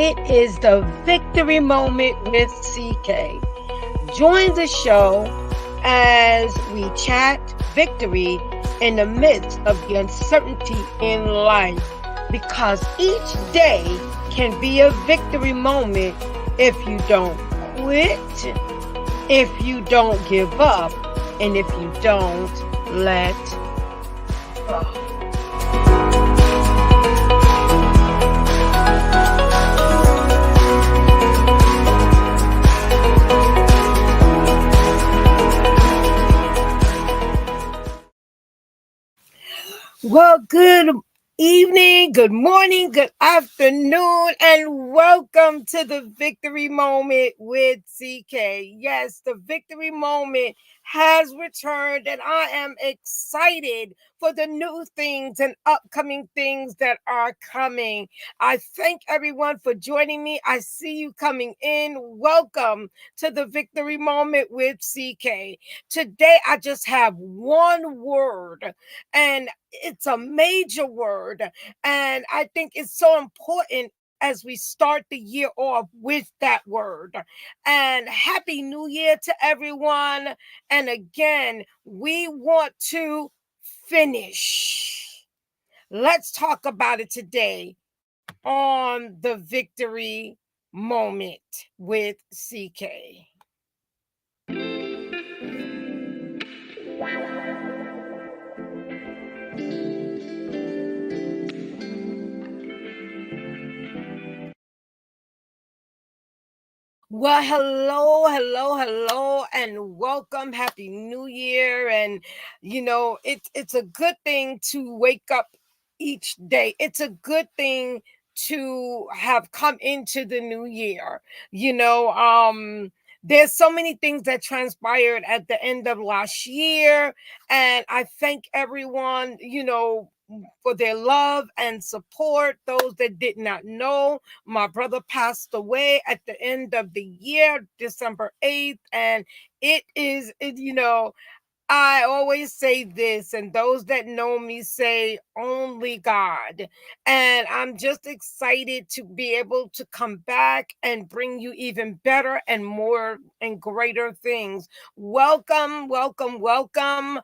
It is the Victory Moment with CK. Join the show as we chat victory in the midst of the uncertainty in life, because each day can be a victory moment if you don't quit, if you don't give up, and if you don't let go. Well, good evening, good morning, good afternoon, and welcome to the Victory Moment with CK. Yes, the Victory Moment has returned, and I am excited for the new things and upcoming things that are coming. I thank everyone for joining me. I see you coming in. Welcome to the Victory Moment with CK. Today, I just have one word, and it's a major word. And I think it's so important as we start the year off with that word. And Happy New Year to everyone. And again, we want to finish. Let's talk about it today on the Victory Moment with CK. Well, hello, and welcome. Happy New Year. And it's a good thing to wake up each day. It's a good thing to have come into the new year. There's so many things that transpired at the end of last year, and I thank everyone, for their love and support. Those that did not know, my brother passed away at the end of the year, December 8th. And I always say this, and those that know me say only God. And I'm just excited to be able to come back and bring you even better and more and greater things. Welcome, welcome, welcome.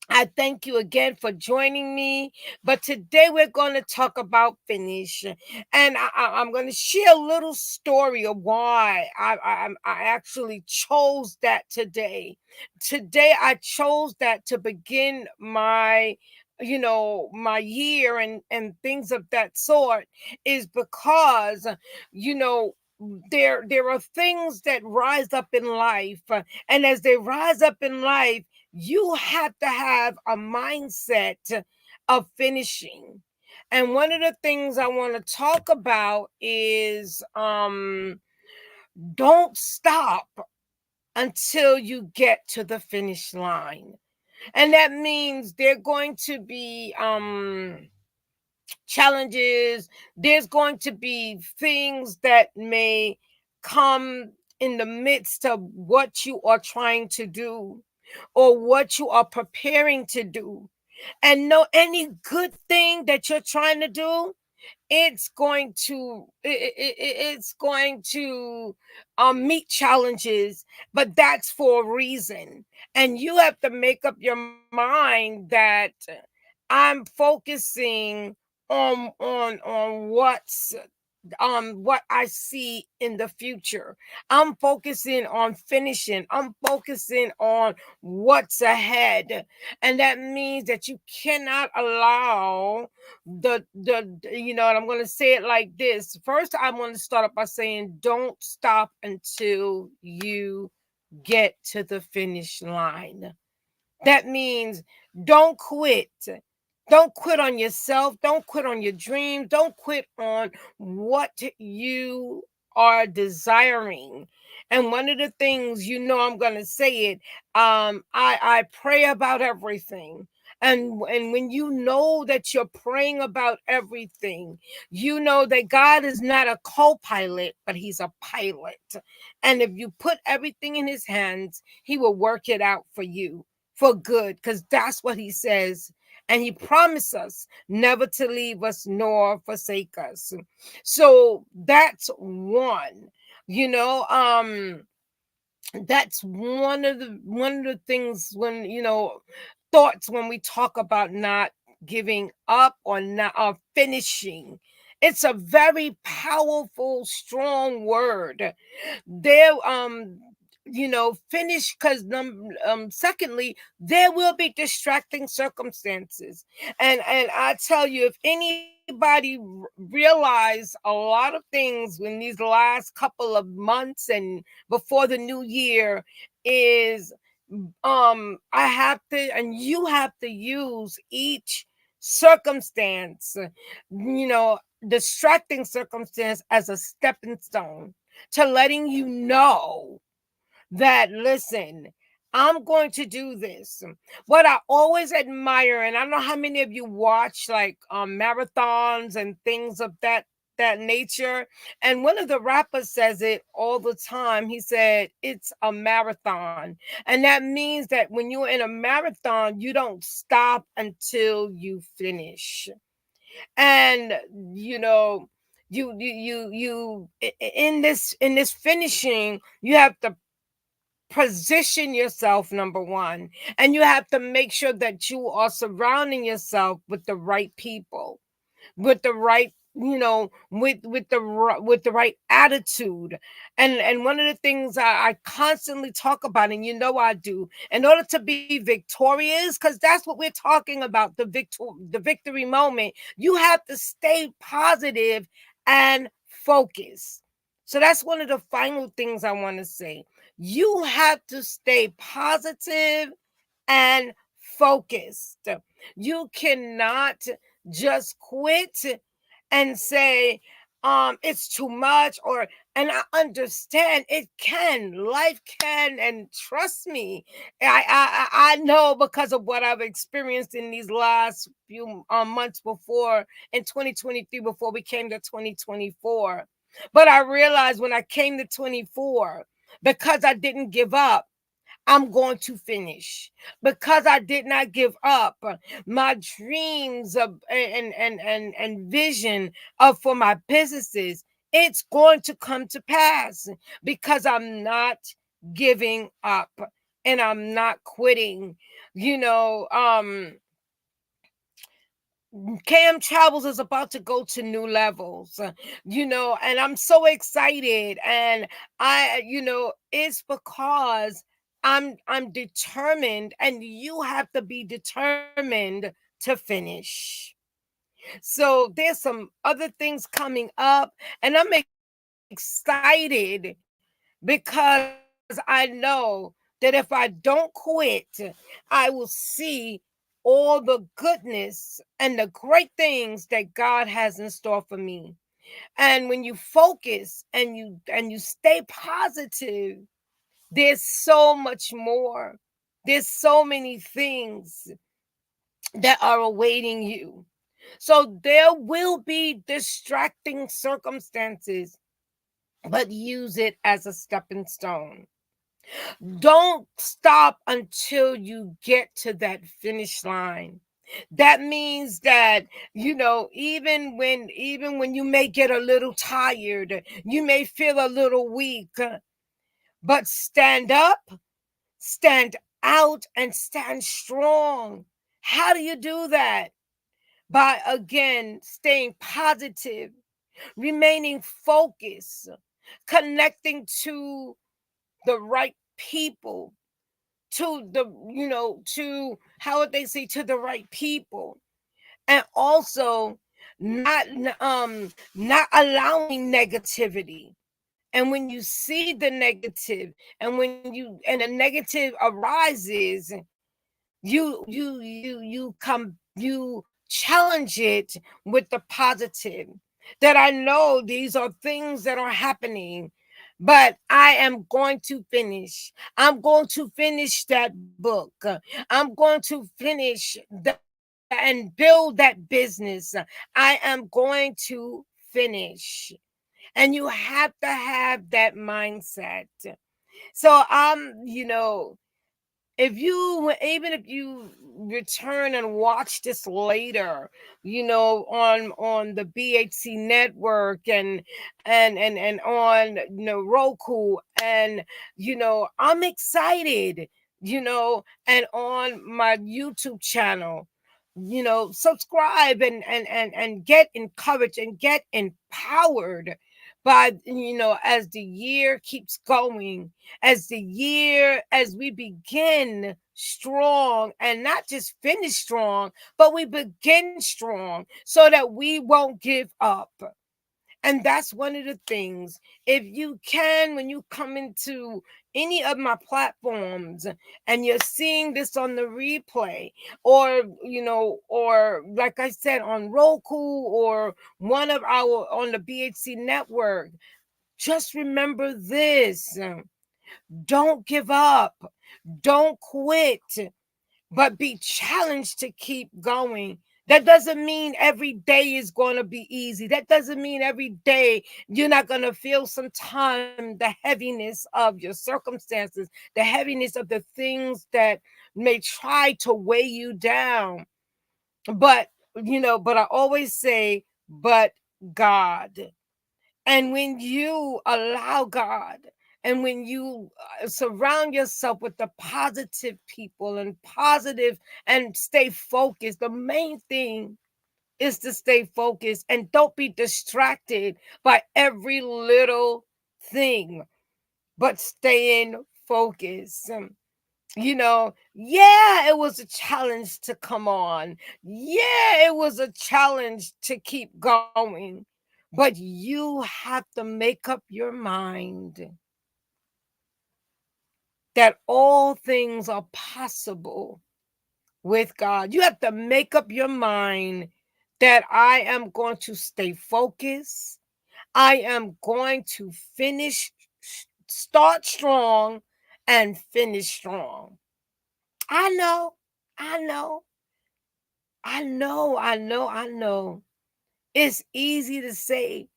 I thank you again for joining me. But today we're going to talk about finish, and I'm going to share a little story of why I actually chose that today. Today I chose that to begin my year and things of that sort, is because you know there are things that rise up in life, and as they rise up in life, you have to have a mindset of finishing. And one of the things I want to talk about is don't stop until you get to the finish line. And that means there are going to be challenges, there's going to be things that may come in the midst of what you are trying to do or what you are preparing to do. And know any good thing that you're trying to do, it's going to meet challenges, but that's for a reason. And you have to make up your mind that I'm focusing on what I see in the future. I'm focusing on finishing. I'm focusing on what's ahead. And that means that you cannot allow and I'm going to say it like this. First, I'm going to start off by saying don't stop until you get to the finish line. That means don't quit. Don't quit on yourself. Don't quit on your dreams. Don't quit on what you are desiring. And one of the things, I'm going to say it, I pray about everything. And when you know that you're praying about everything, you know that God is not a co-pilot, but he's a pilot. And if you put everything in his hands, he will work it out for you for good, because that's what he says. and he promised us never to leave us nor forsake us. So that's one, you know, that's one of the things when, thoughts when we talk about not giving up or not or finishing. It's a very powerful, strong word. There, finish, because secondly, there will be distracting circumstances. And I tell you, if anybody realize a lot of things in these last couple of months and before the new year, is I have to, and you have to use each circumstance, distracting circumstance, as a stepping stone to letting you know that, listen, I'm going to do this. What I always admire, and I don't know how many of you watch like marathons and things of that nature. And one of the rappers says it all the time. He said it's a marathon. And that means that when you're in a marathon, you don't stop until you finish. And you know, in this finishing, you have to position yourself, number one, and you have to make sure that you are surrounding yourself with the right people, with the right, with the right attitude. And one of the things I constantly talk about, and I do, in order to be victorious, because that's what we're talking about, the victory moment, you have to stay positive and focused. So that's one of the final things I want to say. You have to stay positive and focused. You cannot just quit and say, it's too much, or, and I understand it can, life can, and trust me, I know, because of what I've experienced in these last few months, before in 2023, before we came to 2024. But I realized when I came to 24, because I didn't give up, I'm going to finish. Because I did not give up my dreams of and vision of for my businesses. It's going to come to pass, because I'm not giving up and I'm not quitting. You know, Cam Travels is about to go to new levels, and I'm so excited. And it's because I'm determined, and you have to be determined to finish. So there's some other things coming up, and I'm excited because I know that if I don't quit, I will see all the goodness and the great things that God has in store for me. And when you focus and you stay positive, there's so much more. There's so many things that are awaiting you. So there will be distracting circumstances, but use it as a stepping stone. Don't stop until you get to that finish line. That means that, even when you may get a little tired, you may feel a little weak, but stand up, stand out, and stand strong. How do you do that? By, again, staying positive, remaining focused, connecting to the right people, to how would they say, to the right people, and also not allowing negativity. And when you see the negative, and the negative arises, you challenge it with the positive, that I know these are things that are happening, but I am going to finish. I'm going to finish that book. I'm going to finish and build that business. I am going to finish. And you have to have that mindset. So, if you, even if you return and watch this later, on the BHC network, and on, Roku, and I'm excited, and on my YouTube channel, subscribe, and get encouraged and get empowered by, as the year keeps going, as we begin strong, and not just finish strong, but we begin strong, so that we won't give up. And that's one of the things. If you can, when you come into any of my platforms and you're seeing this on the replay, or, or like I said, on Roku, or one of our on the BHC network, just remember this: don't give up, don't quit, but be challenged to keep going. That doesn't mean every day is going to be easy. That doesn't mean every day you're not going to feel sometime the heaviness of your circumstances, the heaviness of the things that may try to weigh you down. But, but I always say, but God. And when you allow God, and when you surround yourself with the positive people and positive, and stay focused, the main thing is to stay focused and don't be distracted by every little thing, but staying focused. Yeah, it was a challenge to come on. Yeah, it was a challenge to keep going. But you have to make up your mind that all things are possible with God. You have to make up your mind that I am going to stay focused. I am going to start strong and finish strong. I know, I know, I know. It's easy to say,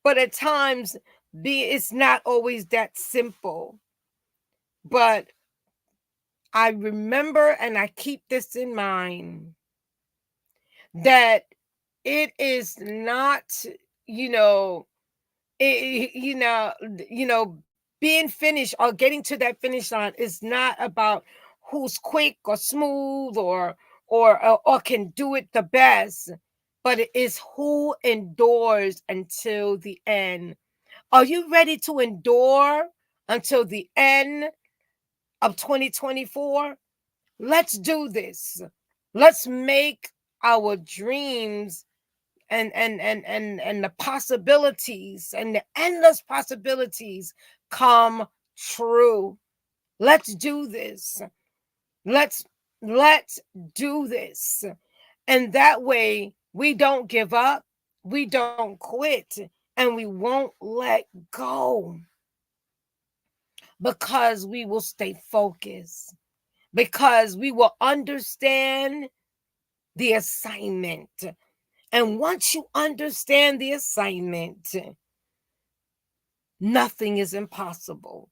but at times, it's not always that simple. But I remember, and I keep this in mind, that it is not, you know, being finished or getting to that finish line is not about who's quick or smooth, or can do it the best, but it is who endures until the end. Are you ready to endure until the end of 2024? Let's do this. Let's make our dreams, and the possibilities, and the endless possibilities, come true. Let's do this. Let's let's do this. And that way we don't give up, we don't quit, and we won't let go, because we will stay focused, because we will understand the assignment. And once you understand the assignment, nothing is impossible,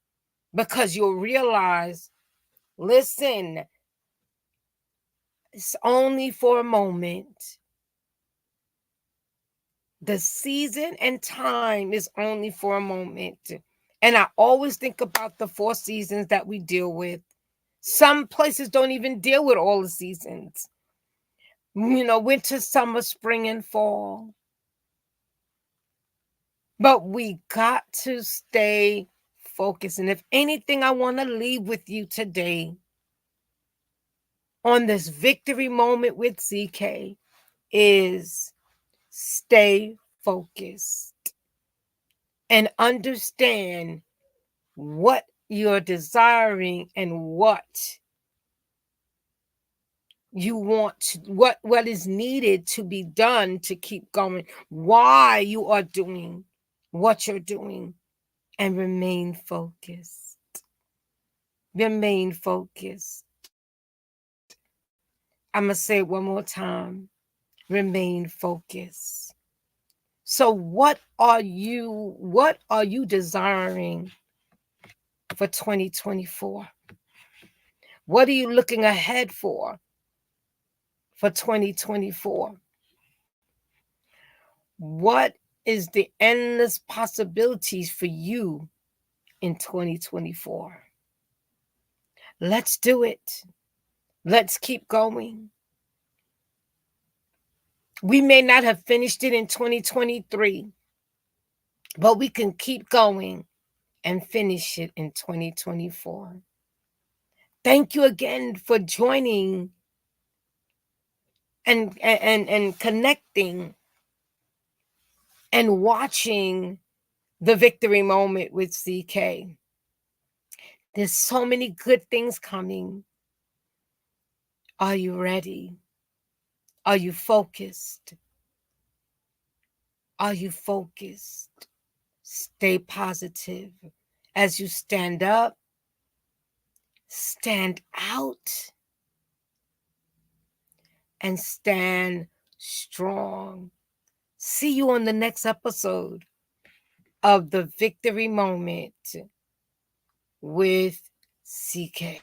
because you'll realize, listen, it's only for a moment. The season and time is only for a moment. And I always think about the 4 seasons that we deal with. Some places don't even deal with all the seasons. Winter, summer, spring, and fall. But we got to stay focused. And if anything, I want to leave with you today on this victory moment with ZK is stay focused and understand what you're desiring, and what you want to, what is needed to be done to keep going, why you are doing what you're doing, and remain focused. Remain focused. I'm going to say it one more time. Remain focused. So what are you desiring for 2024? What are you looking ahead for 2024? What is the endless possibilities for you in 2024? Let's do it. Let's keep going. We may not have finished it in 2023, but we can keep going and finish it in 2024. Thank you again for joining and connecting and watching the Victory Moment with CK. There's so many good things coming. Are you ready? Are you focused? Are you focused? Stay positive as you stand up, stand out, and stand strong. See you on the next episode of the Victory Moment with CK.